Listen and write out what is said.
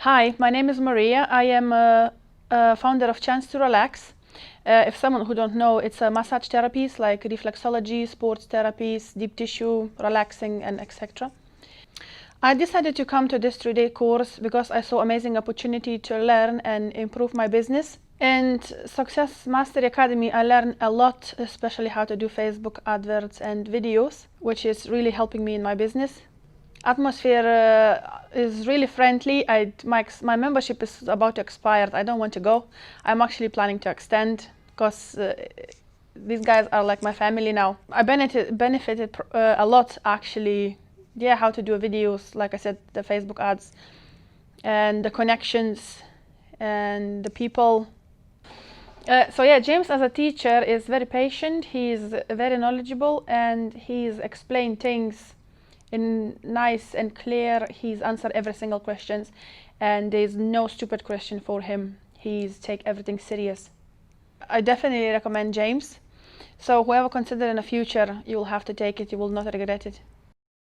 Hi, my name is Maria. I am a founder of Chance to Relax. If someone who don't know, it's massage therapies like reflexology, sports therapies, deep tissue, relaxing, and etc. I decided to come to this 3-day course because I saw amazing opportunity to learn and improve my business. In Success Mastery Academy, I learned a lot, especially how to do Facebook adverts and videos, which is really helping me in my business. Atmosphere is really friendly. My membership is about to expire. I don't want to go. I'm actually planning to extend because these guys are like my family now. I benefited a lot actually. Yeah, how to do videos, like I said, the Facebook ads and the connections and the people. So yeah, James as a teacher is very patient. He's very knowledgeable and he's explained things in nice and clear. He's answered every single questions and there's no stupid question for him. He's take everything serious. I definitely recommend James. So whoever consider in the future, you will have to take it. You will not regret it.